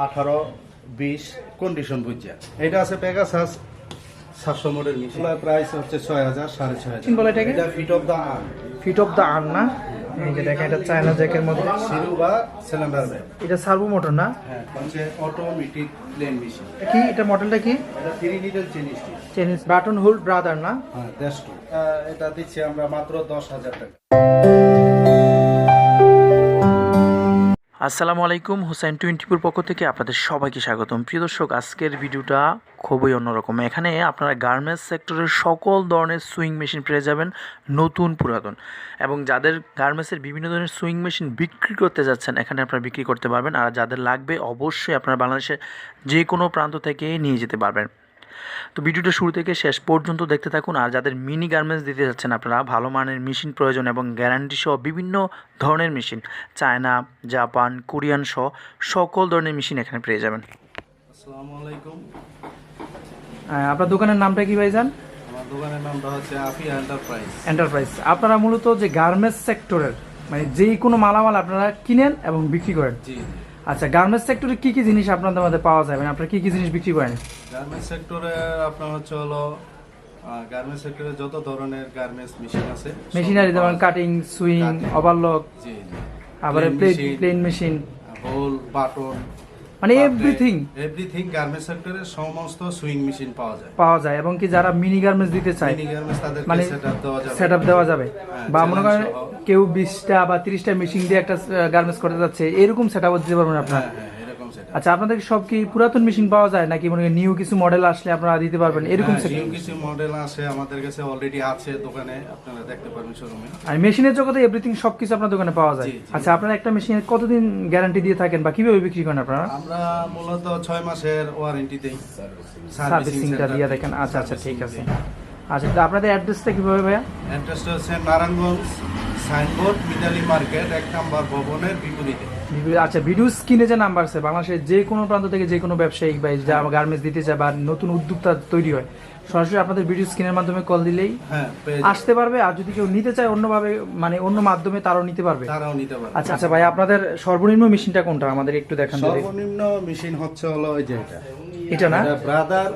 18-20 condition বুঝা। এটা আছে পেগাসাস 700 মডেল মেশিন, প্রাইস হচ্ছে 6000 6500 বলে এটাকে। এটা feed off the arm, feed off the arm না? এই যে দেখেন এটা চায়না জ্যাকের মধ্যে সিরু বা সিলিন্ডার ব্যাগ। এটা সার্ভো মোটর না? হ্যাঁ, হচ্ছে অটোমেটিক প্লেন মেশিন। কি এটা মডেলটা কি? এটা 3 লিটার চেনিস চেনিস বাটন হোল্ড ব্রাদার না? হ্যাঁ, দ্যাটস টু। এটা দিচ্ছি আমরা মাত্র 10,000 টাকা। আসসালামু আলাইকুম, হুসাইন 24 পক্ষ থেকে আপনাদের সবাইকে স্বাগতম। প্রিয় দর্শক, আজকের ভিডিওটা খুবই অন্যরকম। এখানে আপনারা গার্মেন্টস সেক্টরের সকল ধরনের সুইং মেশিন পেয়ে যাবেন, নতুন পুরাতন। এবং যাদের গার্মেন্টসের বিভিন্ন ধরনের সুইং মেশিন বিক্রি করতে যাচ্ছেন, এখানে আপনারা বিক্রি করতে পারবেন। আর যাদের লাগবে অবশ্যই আপনারা বাংলাদেশের যে কোনো প্রান্ত থেকে নিয়ে যেতে পারবেন। তো ভিডিওটা শুরু থেকে শেষ পর্যন্ত দেখতে থাকুন। আর যাদের মিনি গার্মেন্টস দিতে যাচ্ছেন আপনারা, ভালো মানের মেশিন প্রয়োজন এবং গ্যারান্টি সহ বিভিন্ন ধরনের মেশিন, চায়না, জাপান, কোরিয়ান সহ সকল ধরনের মেশিন এখানে পেয়ে যাবেন। আসসালামু আলাইকুম। আপনার দোকানের নামটা কি ভাইজান? আমার দোকানের নামটা হচ্ছে আফিয়া এন্টারপ্রাইজ। আপনারা মূলত যে গার্মেন্টস সেক্টরের মানে যে কোনো মালামাল আপনারা কিনেন এবং বিক্রি করেন? জি। আচ্ছা, গার্মেন্টস সেক্টরে কি কি জিনিস আপনাদের মধ্যে পাওয়া যায়, মানে আপনারা কি কি জিনিস বিক্রি করেন? গার্মেন্টস সেক্টরে আপনার হচ্ছে হলো গার্মেন্টস সেক্টরে যত ধরনের গার্মেন্টস মেশিন আছে, মেশিনারি যেমন কাটিং, সুইং, ওভারলক, জি জি, আবার প্লেন মেশিন, হোল, বাটন, মানে এভরিথিং গার্মেন্টস সেক্টরে সমস্ত সুইং মেশিন পাওয়া যায়। এবং কি যারা মিনি গার্মেন্টস দিতে চায়, মিনি গার্মেন্টস তাদেরকে মানে সেটআপ দেওয়া যাবে। বা মনে করেন কেউ 20টা বা 30টা মেশিন দিয়ে একটা গার্মেন্টস করতে যাচ্ছে, এরকম সেটআপ দিতে পারবেন আপনারা? এরকম সেটআপ। আচ্ছা, আপনাদের সব কি পুরাতন মেশিন পাওয়া যায় নাকি মনে করেন নিউ কিছু মডেল আসলে আপনারা দিতে পারবেন এরকম সেটআপ? নিউ কিছু মডেল আছে আমাদের কাছে, অলরেডি আছে দোকানে, আপনারা দেখতে পারবেন শোরুমে। আর মেশিনের জগতে এভরিথিং সবকিছু আপনার দোকানে পাওয়া যায়। আচ্ছা, আপনারা একটা মেশিনের কতদিন গ্যারান্টি দিয়ে থাকেন বা কিভাবে বিক্রি করেন আপনারা? আমরা মূলত 6 মাসের ওয়ারেন্টি দেই, সার্ভিসিংটা দিয়ে দেখেন। আচ্ছা আচ্ছা, ঠিক আছে। আচ্ছা, তো আপনাদের অ্যাড্রেসটা কিভাবে ভাইয়া? অ্যাড্রেসটা হচ্ছে Narayanganj Signboard, Mitali market 1 number ভবনের বিপরীতে। আচ্ছা, ভিডিও স্ক্রিনে যে নাম্বার আছে, বাংলাদেশের যে কোনো প্রান্ত থেকে যে কোনো ব্যবসায়িক বা যা গার্মেন্টস দিতে চায় বা নতুন উদ্যোক্তা তৈরি হয়, সরাসরি আপনাদের ভিডিও স্ক্রিনের মাধ্যমে কল দিলেই আসতে পারবে। আর যদি কেউ নিতে চায় অন্যভাবে, মানে অন্য মাধ্যমে, তারাও নিতে পারবে। আচ্ছা আচ্ছা ভাই, আপনাদের সর্বনিম্ন মেশিনটা কোনটা আমাদের একটু দেখান। সর্বনিম্ন মেশিন হচ্ছে হলো ওই যে এটা না? Brother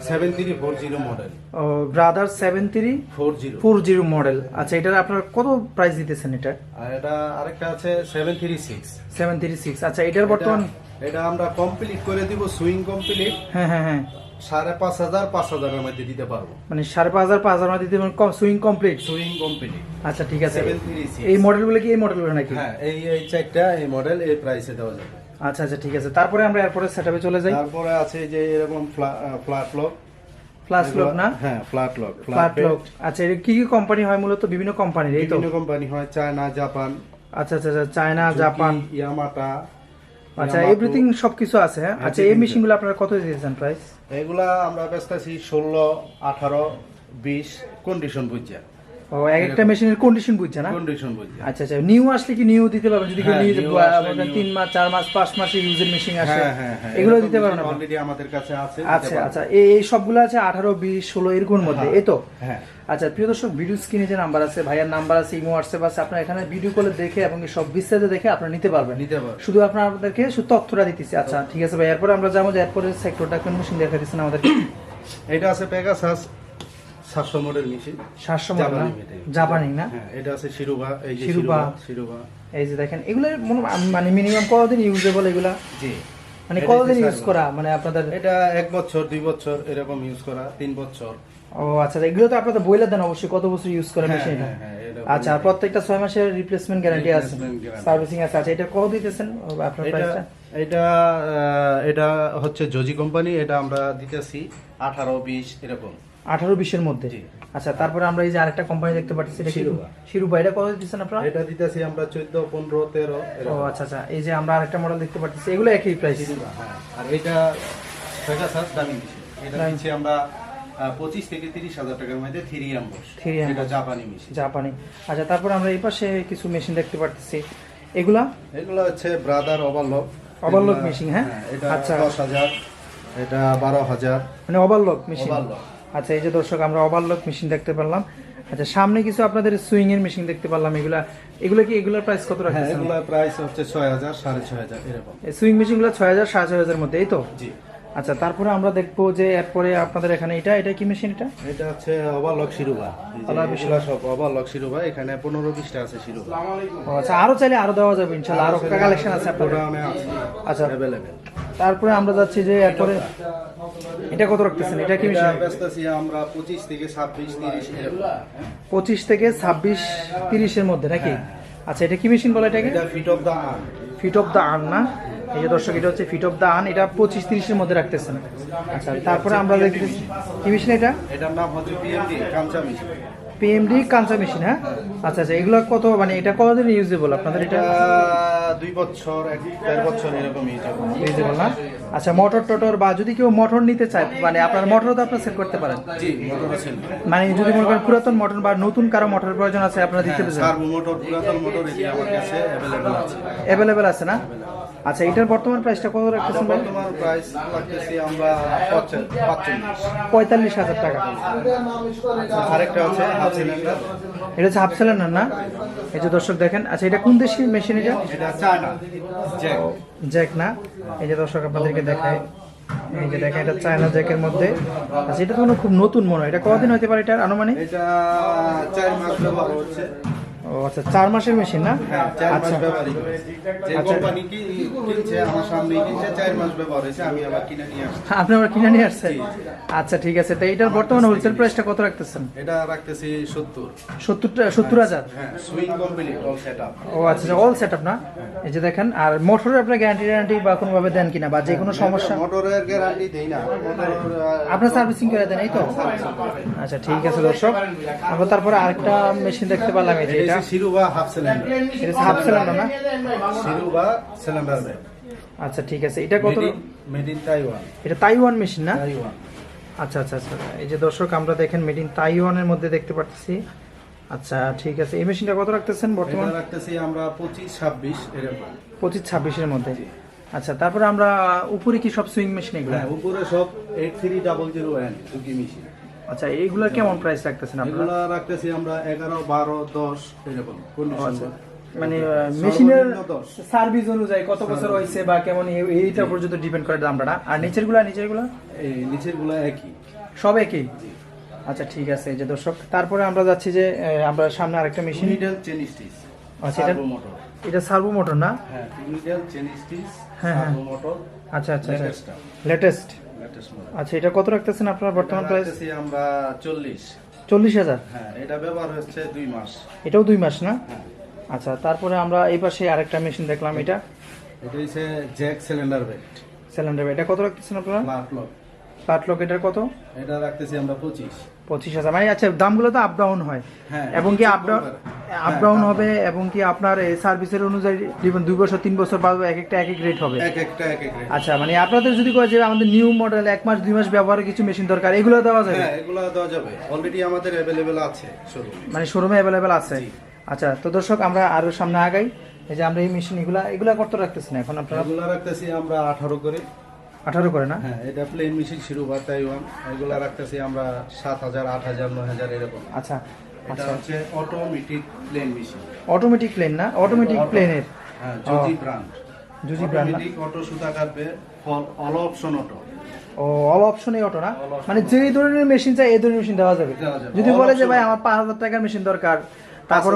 7340 model. ও, ব্রাদার 7340 মডেল। আচ্ছা, এটার আপনারা কত প্রাইস দিতেছেন এটা? আর এটা আরেকটা আছে 736। আচ্ছা, এটার বর্তমান এটা আমরা কমপ্লিট করে দিব, সুইং কমপ্লিট। হ্যাঁ হ্যাঁ হ্যাঁ, 5500 এর মধ্যে দিতে পারবো। মানে 5500 মধ্যে দিতে পারবেন, সুইং কমপ্লিট। আচ্ছা, ঠিক আছে। 736 এই মডেলগুলো কি এই মডেলগুলো নাকি? হ্যাঁ, এই চারটা এই মডেল এই প্রাইসে দেওয়া যাবে। আচ্ছা আচ্ছা, ঠিক আছে। তারপরে আমরা এরপরে সেটআপে চলে যাই। তারপরে আছে যে এরকম ফ্ল্যাট লক না? হ্যাঁ, ফ্ল্যাট লক। আচ্ছা, এটা কি কি কোম্পানি হয়? মূলত বিভিন্ন কোম্পানির, এই তো? বিভিন্ন কোম্পানি হয়, চায়না, জাপান। আচ্ছা আচ্ছা, চায়না, জাপান, ইয়ামাটা। আচ্ছা, এভরিথিং সবকিছু আছে। হ্যাঁ, আচ্ছা, এই মেশিনগুলো আপনারা কত দিয়েছেন প্রাইস? এগুলা আমরা বেচতেছি 16, 18, 20 কন্ডিশন বুঝা। ও, একটা মেশিনের কন্ডিশন বুঝছে না? কন্ডিশন বুঝা। আচ্ছা আচ্ছা, নিউ আসলে কি নিউ দিতে পারবেন? যদি কেউ নিউ 3 মাস, 4 মাস, 5 মাসের ইউজের মেশিন আসে, এগুলো দিতে পারবেন আপনারা? অলরেডি আমাদের কাছে আছে। আচ্ছা আচ্ছা, এই সবগুলো আছে 18, 20, 16 এরকম মধ্যে, এই তো? হ্যাঁ। আচ্ছা, প্রিয় দর্শক, ভিডিও স্ক্রিনে যে নাম্বার আছে, ভাইয়ার নাম্বার আছে, ইমো, হোয়াটসঅ্যাপ আছে, আপনারা এখানে ভিডিও কলে দেখে এবং সব বিস্তারিত দেখে আপনারা নিতে পারবেন। শুধু আপনাদেরকে শুধু তথ্যটা দিতেছি। আচ্ছা, ঠিক আছে ভাই, এরপরে আমরা যাবো যে এরপরে সেক্টরটা কোন মেশিন দেখা দিচ্ছেন আমাদের? এটা আছে পেগাসাস 700 মডেল মেশিন। 700 মডেল জাপানি না? হ্যাঁ, এটা আছে শিরুবা। এই যে শিরুবা, এই যে দেখেন, এগুলো মানে মিনিমাম কতদিন ইউজেবল এগুলা? জি, মানে কতদিন ইউজ করা, মানে আপনাদের? এটা 1 বছর, 2 বছর এরকম ইউজ করা, 3 বছর। ও আচ্ছা, এগুলো তো আপনাদের বইলা দেন অবশ্যই কত বছর ইউজ করে মেশিন? আচ্ছা, আর প্রত্যেকটা 6 মাসের রিপ্লেসমেন্ট গ্যারান্টি আছে, সার্ভিসিং আছে। আচ্ছা, এটা কত দিতেছেন আপনার প্রাইসটা? এটা হচ্ছে জজি কোম্পানি, এটা আমরা দিতেছি 18-20 এরকম। 18-20 এর মধ্যে। আচ্ছা, তারপরে আমরা এই যে আরেকটা কোম্পানি দেখতে পাচ্ছি, এটা শিরুবা, এটা কত দিতেছেন আপনারা? এটা দিতেছি আমরা 14, 15, 13 ও আচ্ছা আচ্ছা, এই যে আমরা আরেকটা মডেল দেখতে পাচ্ছি, এগুলো একই প্রাইস? হ্যাঁ। আর এটা পেগাসাস দামি মেশিন, এটা দিচ্ছি আমরা 25 থেকে 30,000 টাকার মধ্যে 3 অ্যাম্বস। এটা জাপানি মেশিন, জাপানি। আচ্ছা, তারপরে আমরা এই পাশে কিছু মেশিন দেখতে পাচ্ছি, এগুলো হচ্ছে ব্রাদার ওভারলক মেশিন। হ্যাঁ, এটা 10,000, এটা 12,000, মানে ওভারলক মেশিন। আচ্ছা, এই যে দর্শক, আমরা ওভারলক মেশিন দেখতে পেলাম। আচ্ছা, সামনে কিছু আপনাদের সুইং এর মেশিন দেখতে পারলাম, এগুলা কি এগুলার প্রাইস কত হ্যাঁ, রাখছেন? এগুলোর প্রাইস হচ্ছে 6000 6500 এরকম। এই সুইং মেশিনগুলো 6000 6500 এর মধ্যে, এই তো? জি। আচ্ছা, তারপরে আমরা দেখবো যে এরপরে আপনাদের এখানে এটা কি মেশিন এটা? এটা হচ্ছে ওভারলক শিরোবা। এগুলা সব ওভারলক শিরোবা, এখানে 15-20টা আছে শিরোবা। ও আচ্ছা, আরো চাইলে আরো দেওয়া যাবে ইনশাআল্লাহ, আরো কালেকশন আছে আপনাদের। গোডাউনে আছে আচ্ছা, अवेलेबल। তারপরে আমরা যাচ্ছি যে এরপরে এটা কত রাখতেছেন? এটা কি এটা মেশিন? বেচতেছি আমরা 25 থেকে 26 30 এরকম। 25 থেকে 26 30 এর মধ্যে নাকি? আচ্ছা, এটা কি মেশিন বলে এটাকে? এটা feed off the arm. Feed off the arm না? এই যে দর্শক, এটা হচ্ছে ফিট অফ দ্য আর্ন, এটা 25-30 এর মধ্যে রাখতেছেন। আচ্ছা, তারপরে আমরা দেখতেছি কি মেশিন এটা? এটার নাম হচ্ছে PMD Kancha machine. PMD Kancha machine, হ্যাঁ? আচ্ছা আচ্ছা, এগুলো কত, মানে এটা কতদিন ইউজেবল আপনাদের এটা? 2 বছর 1.5 বছর এরকম ইউজেবল না? আচ্ছা, মোটর টোটর বা যদি কেউ মোটর নিতে চায়, মানে আপনার মোটরও তো আপনারা সেট করতে পারেন? জি, মোটর আছে। মানে যদি মনে করেন পুরাতন মোটর বা নতুন কারো মোটর প্রয়োজন আছে, আপনারা দিতে পারেন? সার্ভো মোটর, পুরাতন মোটর এটি আমার কাছে अवेलेबल আছে। অ্যাভেলেবেল আছে না? আচ্ছা, এটার বর্তমান প্রাইসটা কত রাখতেছেন ভাই? বর্তমান প্রাইস লাগতেছি আমরা 45,000 টাকা। আরেকটা আছে হাফ সিলিন্ডার। এটা হচ্ছে হাফ সিলিন্ডার না? এই যে দর্শক দেখেন। আচ্ছা, এটা কোন দেশি মেশিন এটা? এটা চায়না জ্যাক। জ্যাক না? এই যে দর্শক আপনাদেরকে দেখায়, এই যে দেখেন, এটা চায়না জ্যাকের মধ্যে। আচ্ছা, এটা তো খুব নতুন মনে হয়, এটা কতদিন হতে পারে এটার আনুমানিক? এটা 4 মাস ব্যবহার হচ্ছে। ও আচ্ছা, 4 মাসের মেশিন না? হ্যাঁ, 4 মাস আচ্ছা ব্যবহারই হয়েছে। যে আচ্ছা। কোম্পানি কিনছে আমার সামনে কিনছে, 4 মাস ব্যবহার হয়েছে, আমি আবার কিনে নিয়ে আসছি। আপনি আবার কিনে নিয়ে আসছেন? আচ্ছা, ঠিক আছে। তো এটার বর্তমান হোলসেল প্রাইসটা কত রাখতেছেন? এটা রাখতেছি 70। 70,000? হ্যাঁ, সুইং কমপ্লিট অল সেটআপ। ও আচ্ছা, অল সেটআপ না? এই যে দেখেন। আর মোটরের আপনার গ্যারান্টি বা কোনোভাবে দেন কিনা, বা যে কোনো সমস্যা? মোটরের গ্যারান্টি দেই না, মোটর আপনার সার্ভিসিং করে দেন, এই তো? আচ্ছা, ঠিক আছে দর্শক। আমরা তারপরে আরেকটা মেশিন দেখতে পেলাম, এই যে এটা শিরোবা হাফ সিলিন্ডার। এটা হাফ সিলিন্ডার না? শিরোবা সিলিন্ডার ব্যাগ। আচ্ছা, ঠিক আছে। এটা কত? Made in Taiwan. এটা তাইওয়ান মেশিন না? তাইওয়ান। আচ্ছা আচ্ছা আচ্ছা, এই যে দর্শক আমরা দেখেন মেড ইন তাইওয়ানের মধ্যে দেখতে পাচ্ছি। আচ্ছা, ঠিক আছে। এই মেশিনটা কত রাখতেছেন বর্তমান? এটা রাখতেছি আমরা 25-26 এরকম। 25-26 এর মধ্যে। আচ্ছা, তারপরে আমরা উপরে কি সব সুইং মেশিন এগুলো? হ্যাঁ, উপরে সব 8300N দুটি মেশিন। আচ্ছা, এইগুলা কেমন প্রাইস রাখতেছেন আপনারা? এগুলা রাখতেছি আমরা 11, 12, 10 এরকম কন্ডিশন। মানে মেশিনের 10 সার্ভিস অনুযায়ী কত বছর হয়েছে বা কেমন, এইটা পর্যন্ত ডিপেন্ড করে দামটা। আর নিচের গুলা এই নিচের গুলা একই, সব একই? আচ্ছা, ঠিক আছে। এই যে দর্শক, তারপরে আমরা যাচ্ছি যে আমরা সামনে আরেকটা মেশিন। Needle chain stitch. আচ্ছা, সার্ভো মোটর। এটা সার্ভো মোটর না? হ্যাঁ, নিডল চেন স্টিচ হ্যাঁ, হ্যাঁ। Servo motor. আচ্ছা আচ্ছা আচ্ছা, লেটেস্ট লেটেস্ট। মোটর। আচ্ছা, এটা কত রাখতেছেন আপনার বর্তমান প্রাইস? রাখতেছি আমরা 40। 40,000? হ্যাঁ, এটা ব্যবহার হচ্ছে 2 মাস। এটাও 2 মাস না? হ্যাঁ। আচ্ছা, তারপরে আমরা এই পাশে আরেকটা মেশিন দেখলাম, এটা এটা হচ্ছে জ্যাক সিলিন্ডার বেড। সিলিন্ডার, এটা কত রাখতেছেন আপনারা? লাটলক। পাটলক এটার কত? এটা রাখতেছি আমরা 25। 25,000 মানে? আচ্ছা, দামগুলো তো আপ ডাউন হয়? হ্যাঁ, এবং কি আপ ডাউন হ্যাঁ, হবে, এবং কি আপনার এই সার্ভিসের অনুযায়ী 2 বছর 3 বছর বা এক একটা এক এক রেট হবে? এক একটা এক এক রেট। আচ্ছা, মানে আপনাদের যদি কয় যে আমাদের নিউ মডেল 1 মাস 2 মাস ব্যবহারের কিছু মেশিন দরকার, এগুলো দেওয়া যাবে? হ্যাঁ, এগুলো দেওয়া যাবে, অলরেডি আমাদের अवेलेबल আছে শোরুমে। মানে শোরুমে অ্যাভেলেবেল আছে? জি। আচ্ছা, তো দর্শক আমরা আরো সামনে আগাই। এই যে আমরা এই মেশিন এগুলা কত রাখতেছেন এখন আপনারা? এগুলো রাখতেছি আমরা 18 করে। 18 করে না? হ্যাঁ, এটা প্লেন মেশিন শিরোবা তাইওয়ান। এগুলো রাখতেছি আমরা 7,000, 8,000, 9,000 এরকম। আচ্ছা এটা আচ্ছা, হচ্ছে automatic plain machine. Automatic plain না? অটোমেটিক প্লেনের? হ্যাঁ, জুজি ব্র্যান্ড। জুজি ব্র্যান্ড না? অটোমেটিক অটো সুতা কাটবে, অল অপশন অটো। ও, অল অপশনই অটো না? মানে যে ধরনের মেশিন চাই এই ধরনের মেশিন দেওয়া যাবে? দেওয়া যাবে। যদি All বলে যে option ভাই auto। আমার 5,000 টাকার মেশিন দরকার, তারপর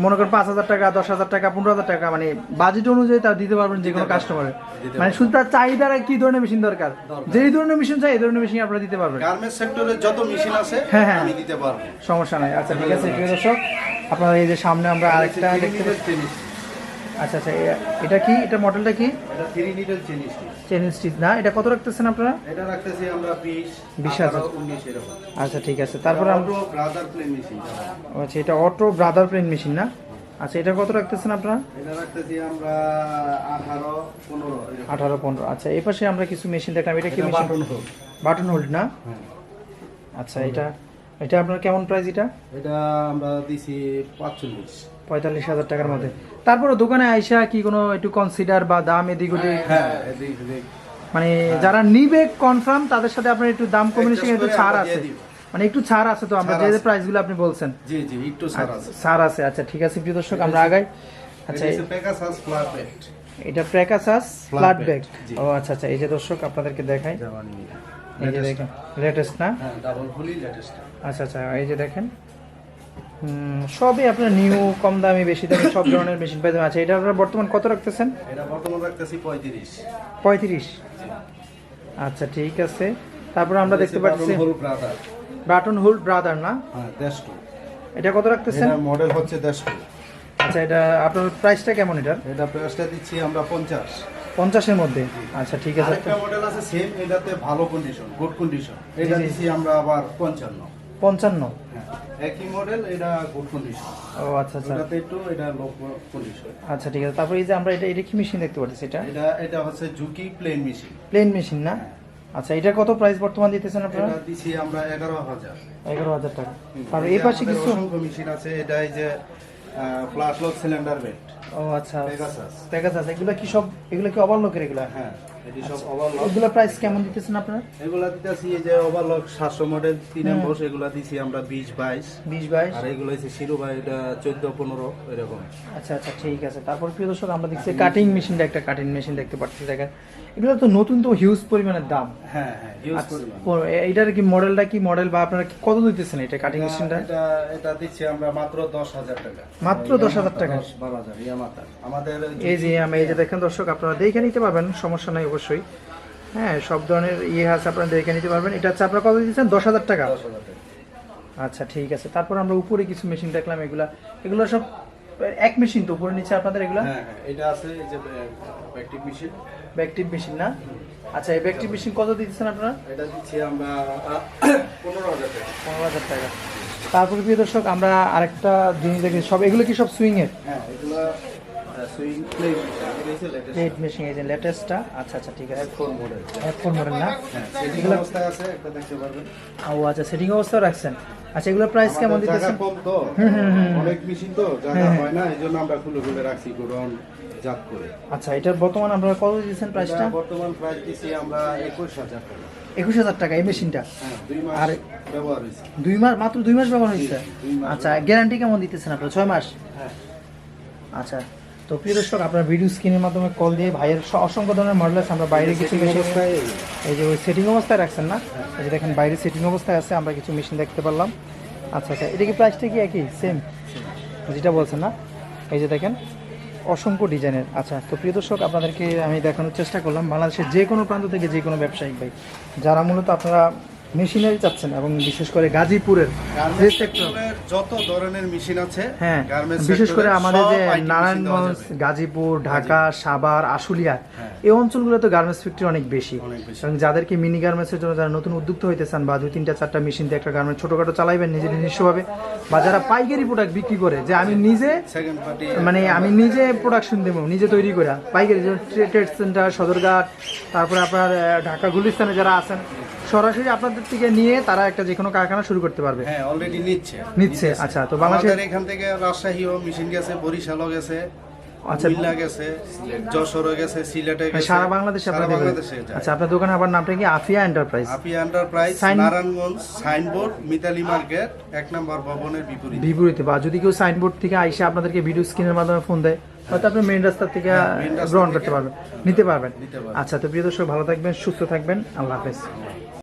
মনে করেন 5,000 টাকা, 10,000 টাকা, 15,000 টাকা, মানে বাজেট অনুযায়ী তার দিতে পারবেন যে কোনো কাস্টমারের? মানে শুধু তার চাহিদার কি ধরনের মেশিন দরকার, যেই ধরনের মেশিন চাই এই ধরনের মেশিন আপনারা দিতে পারবেন? গার্মেন্টস সেক্টরে যত মেশিন আছে হ্যাঁ, হ্যাঁ। আমি দিতে পারবো, সমস্যা নাই। আচ্ছা, ঠিক আছে। প্রিয় দর্শক, আপনারা এই যে সামনে আমরা আরেকটা দেখতে পাচ্ছি। আচ্ছা আচ্ছা, এটা কি, এটা মডেলটা কি? এটা 3 needle chain stitch. Chain stitch না? এটা কত রাখতেছেন আপনারা? এটা রাখতেছি আমরা 20, 20,000 19 এরকম। আচ্ছা, ঠিক আছে। তারপরে অটো ব্রাদার প্লেন মেশিন। আচ্ছা, এটা অটো ব্রাদার প্লেন মেশিন না? আচ্ছা, এটা কত রাখতেছেন আপনারা? এটা রাখতেছি আমরা 18, 15 এরকম। 18-15। আচ্ছা, এই পাশে আমরা কিছু মেশিন দেখলাম, এটা কি এটা মেশিন? বাটন হোক। বাটন হোল্ড না? হ্যাঁ। আচ্ছা, এটা আপনার কেমন প্রাইস এটা? এটা আমরা দিছি 45,000 টাকার মধ্যে। তারপরে দোকানে আইসা কি কোনো একটু কনসিডার বা দাম এদিক ওদিক? হ্যাঁ, এদিক মানে যারা নিবে কনফার্ম তাদের সাথে আপনার একটু দাম কমিউনিকেশন একটু ছাড় আছে? মানে একটু ছাড় আছে তো, আমরা যে প্রাইসগুলো আপনি বলছেন। জি জি, একটু ছাড় আছে। ছাড় আছে, আচ্ছা ঠিক আছে প্রিয় দর্শক, আমরা আগাই। আচ্ছা, এটা পেগাসাস ফ্ল্যাট ব্যাগ, এটা পেগাসাস ফ্ল্যাট ব্যাগ। জি। ও আচ্ছা আচ্ছা, এই যে দর্শক আপনাদেরকে দেখাই, জাপানি এই যে দেখেন লেটেস্ট না? হ্যাঁ, ডাবল ফুলি লেটেস্ট। আচ্ছা আচ্ছা, এই যে দেখেন সবই আপনার নিউ, কম দামি, বেশি দামি সব ধরনের মেশিন পাই যাবেন। আচ্ছা, এটা আপনারা বর্তমান কত রাখতেছেন? এটা বর্তমান রাখতেছি 35। 35। আচ্ছা ঠিক আছে, তারপর আমরা দেখতে পাচ্ছি ব্রাদার, বাটন হোল ব্রাদার না? হ্যাঁ, দেশটো। এটা কত রাখতেছেন? এটা মডেল হচ্ছে দেশটো। আচ্ছা, এটা আপনার প্রাইসটা কেমন এটার? এটা প্রাইসটা দিচ্ছি আমরা 50। 50-এর মধ্যে? আচ্ছা ঠিক আছে। আরেকটা মডেল আছে সেম, এটাতে ভালো কন্ডিশন, গুড কন্ডিশন, এটা দিচ্ছি আমরা আবার 55। 55? হ্যাঁ, একই মডেল, এটা গুড কন্ডিশন। ও আচ্ছা আচ্ছা, এটাতে একটু এটা লো কন্ডিশন। আচ্ছা ঠিক আছে। তারপর এই যে আমরা এটা কি মেশিন দেখতে পাচ্ছি? এটা হচ্ছে Juki plain machine. Plain machine না? আচ্ছা, এটা কত প্রাইস বর্তমান দিতেছেন আপনারা? এটা দিছি আমরা 11,000। 11,000 টাকা। আর এই পাশে কিছু মেশিন আছে, এটা এই যে ফ্ল্যাশ লক সিলিন্ডার বেড। ও আচ্ছা, পেগাসাস। পেগাসাস। এগুলো কি সব, এগুলো কি ওভারলকের এগুলো? হ্যাঁ, এটি সব ওভারলক। এগুলো প্রাইস কেমন দিতেছেন আপনারা? এগুলা দিতেছি এই যে ওভারলক 700 মডেল 3 এমবস, এগুলা দিছি আমরা 20-22। 20-22। আর এগুলো হচ্ছে শিরো ভাই, এটা 14-15 এরকম। আচ্ছা আচ্ছা ঠিক আছে। তারপর প্রিয় দর্শক, আমরা দেখছি কাটিং মেশিনটা, একটা কাটিং মেশিন দেখতে পাচ্ছি। দেখেন এগুলো তো নতুন, তো হিউজ পরিমাণের দাম। হ্যাঁ হ্যাঁ, হিউজ আচ্ছা, পরিমাণ। এটার কি মডেলটা কি মডেল, বা আপনারা কত দিতেছেন এটা কাটিং মেশিনটা? এটা দিচ্ছি আমরা মাত্র 10,000 টাকা। মাত্র 10,000 টাকা? 12,000 ইয়ামাতা আমাদের। এই যে এই যে দেখেন দর্শক, আপনারা দেখে নিতে পারবেন, সমস্যা নাই অবশ্যই। হ্যাঁ, সব ধরনের আছে, আপনারা দেখে নিতে পারবেন। এটা হচ্ছে আপনারা কত দিচ্ছেন? 10,000 টাকা। 10,000 টাকা। আচ্ছা ঠিক আছে। তারপর আমরা উপরে কিছু মেশিন দেখলাম, এগুলো সব এক মেশিন তো, উপরে নিচে আপনাদের এগুলা? হ্যাঁ হ্যাঁ, এটা আছে এই যে ব্যাকটিভ মেশিন। ব্যাকটিভ মেশিন না? আচ্ছা, এই ব্যাকটিভ মেশিন কত দিচ্ছেন আপনারা? এটা দিচ্ছি আমরা 15,000 টাকা। 15,000 টাকা। তারপরে প্রিয় দর্শক, আমরা আরেকটা জিনিস দেখি, সব এগুলো কি সব সুইং এর? হ্যাঁ, এগুলা সুইং প্লেট প্লেট মেশিন, এই যে লেটেস্টটা। আচ্ছা আচ্ছা ঠিক আছে, F4 মডেল। F4 মডেল না? হ্যাঁ, সেটিং অবস্থায় আছে, একটা দেখতে পারবেন। ও আচ্ছা, সেটিং অবস্থাও রাখছেন। আচ্ছা, এগুলোর প্রাইস কেমন আমাদের দিতেছেন? জায়গা কম তো, অনেক মেশিন তো, জায়গা হয় না, এইজন্য আমরা খুলে খুলে রাখছি গোডাউন জাত করে। আচ্ছা, এটার বর্তমান আমরা কত দিচ্ছেন প্রাইসটা? এটা বর্তমান প্রাইস দিছি আমরা 21,000 টাকা। 21,000 টাকা এই মেশিনটা? হ্যাঁ, 2 মাস আর ব্যবহার হয়েছে। 2 মাস, মাত্র 2 মাস ব্যবহার হয়েছে? 2 মাস। আচ্ছা, গ্যারান্টি কেমন দিতেছেন আপনারা? 6 মাস? হ্যাঁ। আচ্ছা, তো প্রিয় দর্শক, আপনার ভিডিও স্ক্রিনের মাধ্যমে কল দিয়ে ভাইয়ের অসংখ্য ধরনের মডেল আছে। আমরা বাইরে কিছু মেশিন, এই যে ওই সেটিং অবস্থায় রাখছেন না? এই যে দেখেন বাইরে সেটিং অবস্থায় আছে, আমরা কিছু মেশিন দেখতে পারলাম। আচ্ছা আচ্ছা, এটা কি প্রাইসটা কি একই সেম যেটা বলছেন না? এই যে দেখেন অসংখ্য ডিজাইনের। আচ্ছা, তো প্রিয় দর্শক, আপনাদেরকে আমি দেখানোর চেষ্টা করলাম বাংলাদেশের যে কোনো প্রান্ত থেকে যে কোনো ব্যবসায়িক ভাই যারা মূলত আপনারা মেশিনারি চাচ্ছেন, এবং বিশেষ করে গাজীপুরের যে সেক্টর, যত ধরনের মেশিন আছে, হ্যাঁ, গার্মেন্টস বিশেষ করে সেক্টরে আমাদের সব যে item machine দেওয়া নারায়ণগঞ্জ, যাবে। গাজীপুর, ঢাকা, সাভার, আশুলিয়া, এই অঞ্চলগুলোতে গার্মেন্টস ফ্যাক্টরি অনেক বেশি। এবং যাদেরকে মিনি গার্মেন্টসের জন্য যারা নতুন উদ্যোক্তা হইতে চান, বা 2-3-4টা মেশিন দিয়ে একটা গার্মেন্টস ছোটখাটো চালাইবেন নিজের নিজস্বভাবে, বা যারা পাইকারি প্রোডাক্ট বিক্রি করে, যে আমি নিজে সেকেন্ড পার্টি, মানে আমি নিজে প্রোডাকশন দেবো, নিজে তৈরি করে পাইকারি, ট্রেড সেন্টার, সদরঘাট, তারপরে আপনার ঢাকা গুলিস্তানে যারা আছেন, সরাসরি আপনাদের থেকে নিয়ে তারা একটা যে কোনো কারখানা শুরু করতে পারবে। হ্যাঁ, অলরেডি নিচ্ছে। আচ্ছা, তো বাংলাদেশের আমাদের এখান থেকে রাজশাহীও মেশিন গেছে, বরিশালও গেছে, আচ্ছা, কুমিল্লা গেছে, যশোরও গেছে, সিলেটে গেছে, সারা বাংলাদেশে সারা আপনাদের? বাংলাদেশে যায়। আচ্ছা, আপনার দোকানের আবার নামটা কি? Afia enterprise. Apia enterprise, Narayanganj, Signboard, Mitali market, 1 number ভবনের বিপরীতে। বা যদি কেউ সাইনবোর্ড থেকে আইসে আপনাদেরকে ভিডিও স্ক্রিনের মাধ্যমে ফোন দেয়, হয়তো আপনি মেইন রাস্তা থেকে গ্রহণ করতে পারবেন, নিতে পারবেন। আচ্ছা, তো প্রিয় দর্শক, ভালো থাকবেন, সুস্থ থাকবেন, আল্লাহ হাফেজ।